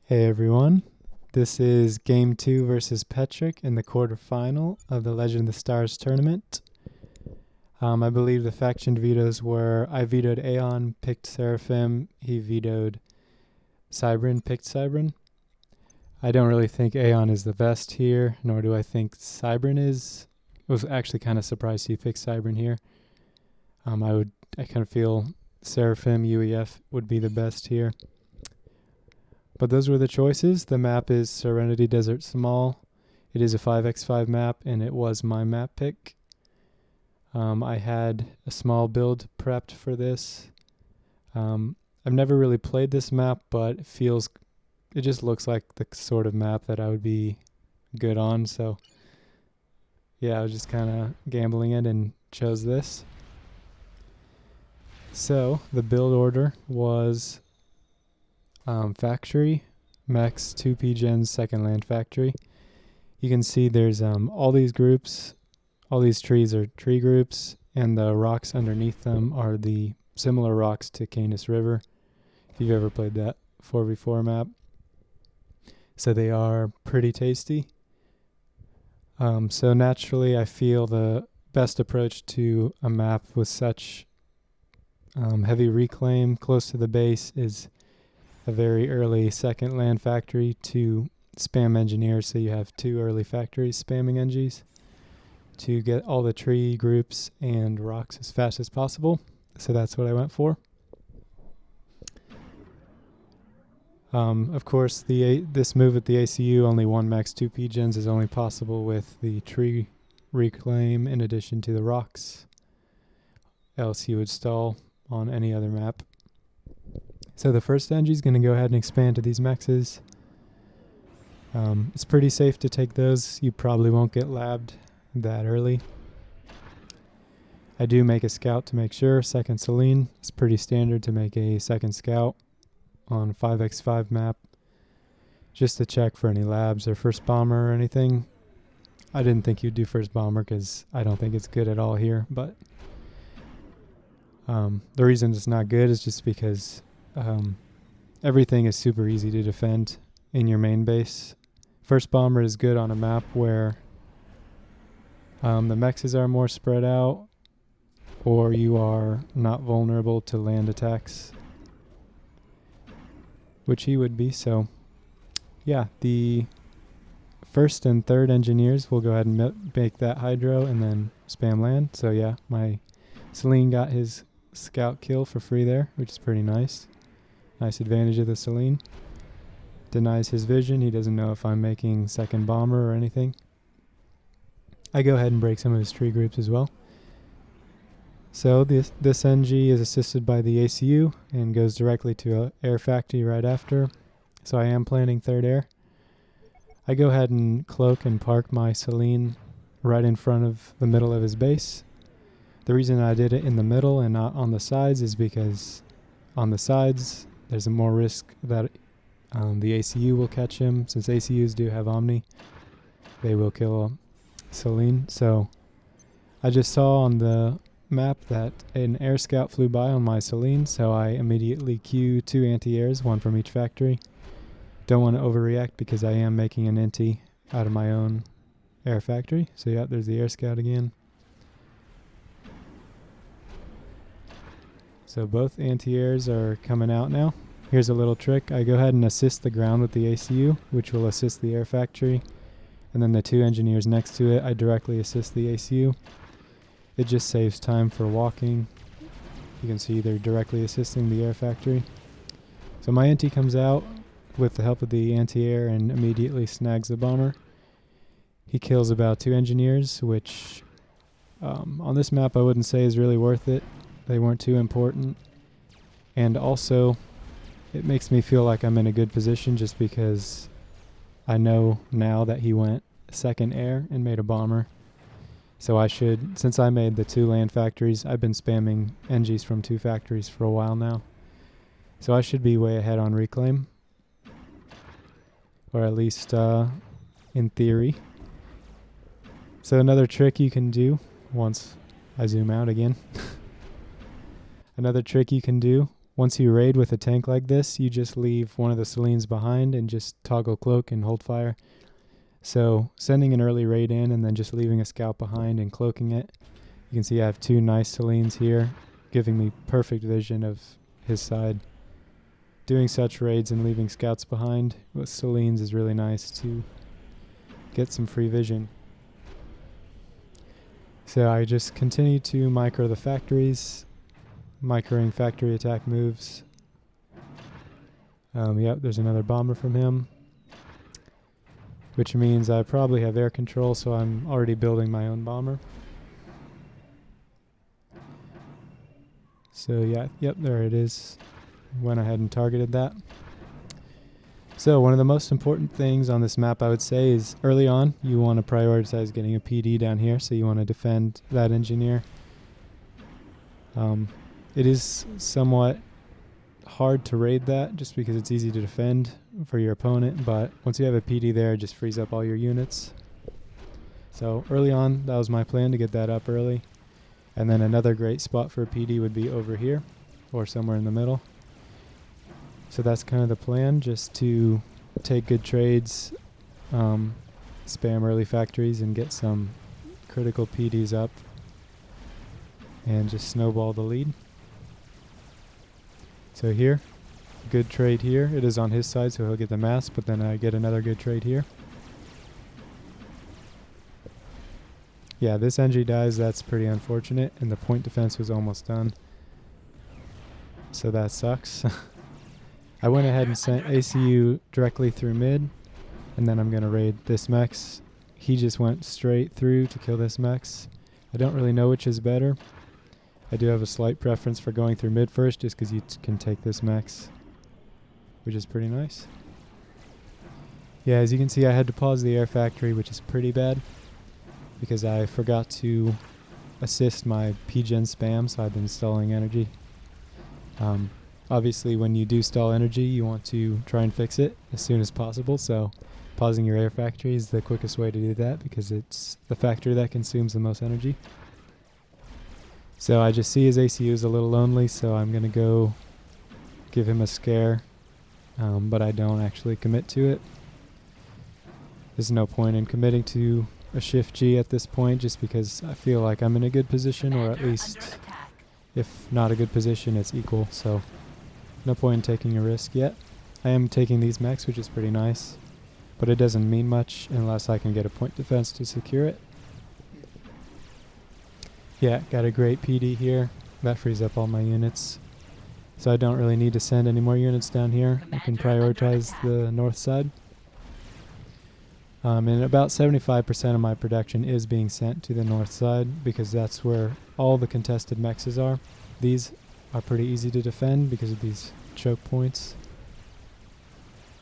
Hey everyone, this is Game 2 versus Petric in the quarterfinal of the Legend of the Stars tournament. I believe the faction vetoes were I vetoed Aeon, picked Seraphim, he vetoed Cybran, picked Cybran. I don't really think Aeon is the best here, nor do I think Cybran is. I was actually kind of surprised he picked Cybran here. I kind of feel Seraphim, UEF would be the best here. But those were the choices. The map is Serenity Desert Small. It is a 5x5 map, and it was my map pick. I had a small build prepped for this. I've never really played this map, but it just looks like the sort of map that I would be good on. So yeah, I was just kind of gambling it and chose this. So the build order was Factory, Max 2P Gens, Second Land Factory. You can see there's all these groups, all these trees are tree groups, and the rocks underneath them are the similar rocks to Canis River, if you've ever played that 4v4 map. So they are pretty tasty. So naturally I feel the best approach to a map with such heavy reclaim close to the base is a very early second land factory to spam engineers, so you have two early factories spamming NGs to get all the tree groups and rocks as fast as possible. So that's what I went for. Of course, this move at the ACU, only one max 2P gens, is only possible with the tree reclaim in addition to the rocks. Else you would stall on any other map. So the first NG is going to go ahead and expand to these mexes. It's pretty safe to take those. You probably won't get labbed that early. I do make a scout to make sure. Second Selene. It's pretty standard to make a second scout on 5x5 map, just to check for any labs or first bomber or anything. I didn't think you'd do first bomber because I don't think it's good at all here, but the reason it's not good is just because everything is super easy to defend in your main base. First bomber is good on a map where the mexes are more spread out, or you are not vulnerable to land attacks, which he would be. So yeah, the first and third engineers will go ahead and make that hydro and then spam land. So yeah, my Selene got his scout kill for free there, which is pretty nice. Nice advantage of the Selene. Denies his vision. He doesn't know if I'm making second bomber or anything. I go ahead and break some of his tree groups as well. So this NG is assisted by the ACU and goes directly to an air factory right after. So I am planning third air. I go ahead and cloak and park my Selene right in front of the middle of his base. The reason I did it in the middle and not on the sides is because on the sides there's a more risk that the ACU will catch him. Since ACUs do have Omni, they will kill Selene. So I just saw on the map that an air scout flew by on my Selene, so I immediately queue two anti-airs, one from each factory. Don't want to overreact because I am making an anti out of my own air factory. So yeah, there's the air scout again. So both anti-airs are coming out now. Here's a little trick. I go ahead and assist the ground with the ACU, which will assist the air factory. And then the two engineers next to it, I directly assist the ACU. It just saves time for walking. You can see they're directly assisting the air factory. So my anti comes out with the help of the anti-air and immediately snags the bomber. He kills about two engineers, which on this map I wouldn't say is really worth it. They weren't too important. And also, it makes me feel like I'm in a good position just because I know now that he went second air and made a bomber. So I should, since I made the two land factories, I've been spamming NGs from two factories for a while now. So I should be way ahead on reclaim. Or at least in theory. So another trick you can do, once I zoom out again. Another trick you can do once you raid with a tank like this, you just leave one of the Selenies behind and just toggle cloak and hold fire. So sending an early raid in and then just leaving a scout behind and cloaking it. You can see I have 2 nice Selenies here, giving me perfect vision of his side. Doing such raids and leaving scouts behind with Selenies is really nice to get some free vision. So I just continue to micro the factories, microing factory attack moves. Yep, there's another bomber from him, which means I probably have air control, so I'm already building my own bomber. So yeah, yep, there it is. Went ahead and targeted that. So one of the most important things on this map, I would say, is early on you want to prioritize getting a PD down here, so you want to defend that engineer. It is somewhat hard to raid that just because it's easy to defend for your opponent, but once you have a PD there, it just frees up all your units. So early on, that was my plan, to get that up early. And then another great spot for a PD would be over here or somewhere in the middle. So that's kind of the plan, just to take good trades, spam early factories and get some critical PDs up and just snowball the lead. So here, good trade here. It is on his side, so he'll get the mass, but then I get another good trade here. Yeah, this NG dies, that's pretty unfortunate, and the point defense was almost done. So that sucks. I went ahead and sent ACU directly through mid, and then I'm going to raid this Mex. He just went straight through to kill this Mex. I don't really know which is better. I do have a slight preference for going through mid first, just because you can take this Mex, which is pretty nice. Yeah, as you can see, I had to pause the air factory, which is pretty bad, because I forgot to assist my PGen spam, so I've been stalling energy. Obviously, when you do stall energy, you want to try and fix it as soon as possible, so pausing your air factory is the quickest way to do that, because it's the factory that consumes the most energy. So I just see his ACU is a little lonely, so I'm going to go give him a scare, but I don't actually commit to it. There's no point in committing to a shift G at this point, just because I feel like I'm in a good position, or at least if not a good position, it's equal, so no point in taking a risk yet. I am taking these mechs, which is pretty nice, but it doesn't mean much unless I can get a point defense to secure it. Yeah, got a great PD here. That frees up all my units, so I don't really need to send any more units down here. I can prioritize the north side. And about 75% of my production is being sent to the north side, because that's where all the contested mexes are. These are pretty easy to defend because of these choke points.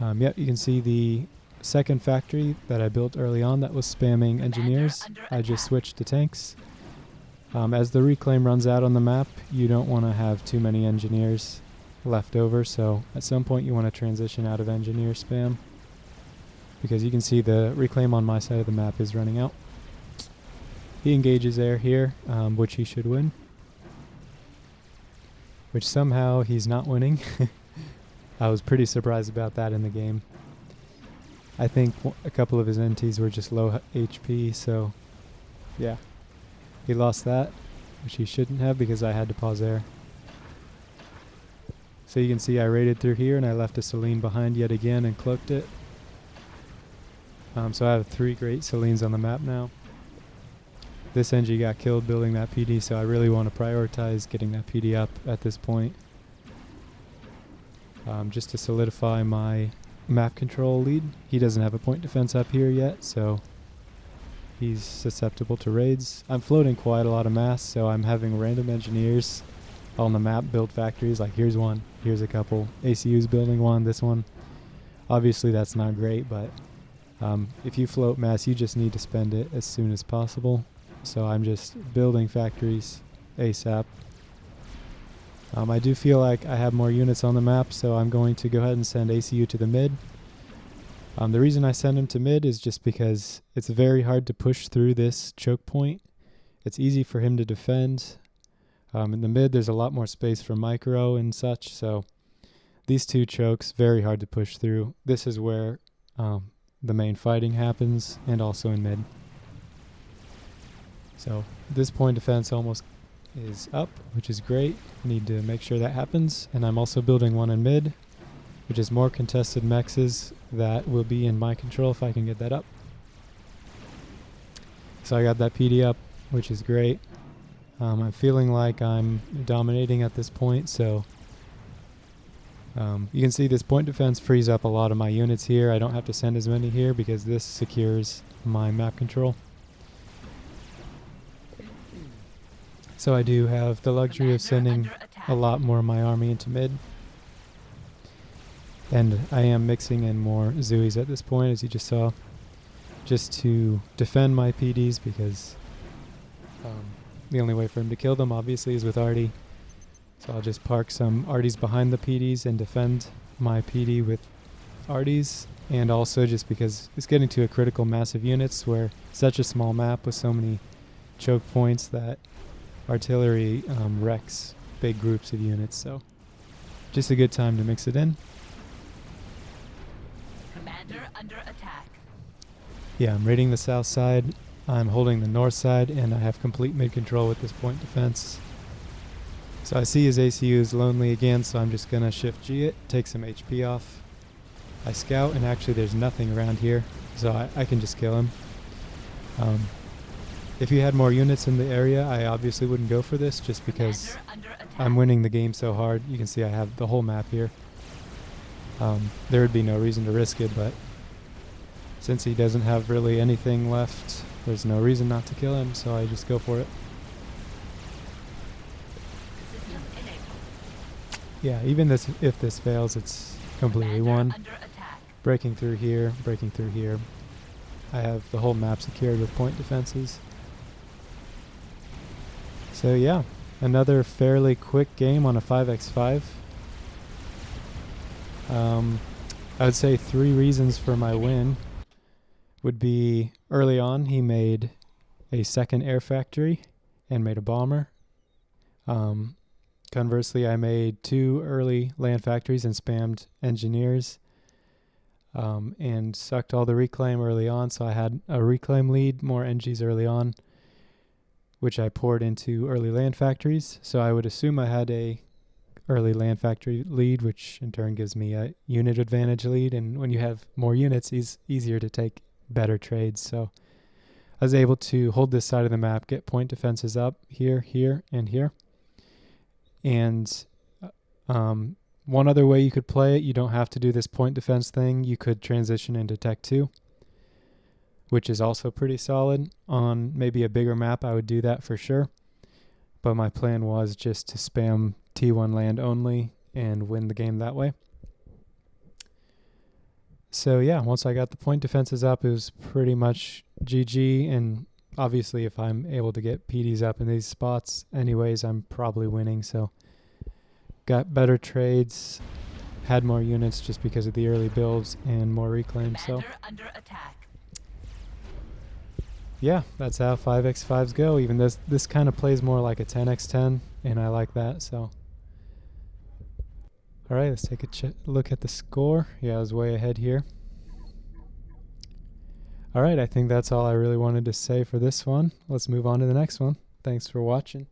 Yep, you can see the second factory that I built early on that was spamming engineers. I just switched to tanks. As the reclaim runs out on the map, you don't want to have too many engineers left over, so at some point you want to transition out of engineer spam, because you can see the reclaim on my side of the map is running out. He engages air here, which he should win, which somehow he's not winning. I was pretty surprised about that in the game. I think a couple of his NTs were just low HP, so yeah. He lost that, which he shouldn't have, because I had to pause air. So you can see I raided through here and I left a Selene behind yet again and cloaked it. So I have 3 great Selenes on the map now. This NG got killed building that PD, so I really want to prioritize getting that PD up at this point. Just to solidify my map control lead. He doesn't have a point defense up here yet, so he's susceptible to raids. I'm floating quite a lot of mass, so I'm having random engineers on the map build factories. Like, here's one, here's a couple. ACU's building one, this one. Obviously that's not great, but if you float mass, you just need to spend it as soon as possible. So I'm just building factories ASAP. I do feel like I have more units on the map, so I'm going to go ahead and send ACU to the mid. The reason I send him to mid is just because it's very hard to push through this choke point. It's easy for him to defend. In the mid, there's a lot more space for micro and such, so these two chokes, very hard to push through. This is where the main fighting happens, and also in mid. So this point defense almost is up, which is great. Need to make sure that happens. And I'm also building one in mid, which is more contested mexes that will be in my control if I can get that up. So I got that PD up, which is great. I'm feeling like I'm dominating at this point, so you can see this point defense frees up a lot of my units here. I don't have to send as many here because this secures my map control. So I do have the luxury of sending a lot more of my army into mid. And I am mixing in more Zooies at this point, as you just saw, just to defend my PDs, because the only way for him to kill them, obviously, is with Artie. So I'll just park some Arties behind the PDs and defend my PD with Arties. And also just because it's getting to a critical mass of units where such a small map with so many choke points that artillery wrecks big groups of units. So just a good time to mix it in. Commander under attack. Yeah, I'm raiding the south side. I'm holding the north side, and I have complete mid control with this point defense. So I see his ACU is lonely again, so I'm just going to shift G it, take some HP off. I scout, and actually there's nothing around here, so I can just kill him. If you had more units in the area, I obviously wouldn't go for this, just because I'm winning the game so hard. You can see I have the whole map here. There would be no reason to risk it, but since he doesn't have really anything left, there's no reason not to kill him, so I just go for it. Yeah, even if this fails, it's completely won. Breaking through here, breaking through here. I have the whole map secured with point defenses. So yeah, another fairly quick game on a 5x5. I would say 3 reasons for my win would be early on he made a second air factory and made a bomber. Conversely, I made 2 early land factories and spammed engineers and sucked all the reclaim early on, so I had a reclaim lead, more NGs early on, which I poured into early land factories. So I would assume I had a early land factory lead, which in turn gives me a unit advantage lead, and when you have more units, it's easier to take better trades. So I was able to hold this side of the map, get point defenses up here, here, and here. And one other way you could play it, you don't have to do this point defense thing. You could transition into Tech 2, which is also pretty solid. On maybe a bigger map, I would do that for sure. But my plan was just to spam T1 land only and win the game that way. So yeah, once I got the point defenses up, it was pretty much GG. And obviously, if I'm able to get PDs up in these spots anyways, I'm probably winning. So got better trades, had more units just because of the early builds and more reclaims. So under attack. Yeah, that's how 5x5s go. Even this kind of plays more like a 10x10, and I like that. So all right, let's take a look at the score. Yeah, I was way ahead here. All right, I think that's all I really wanted to say for this one. Let's move on to the next one. Thanks for watching.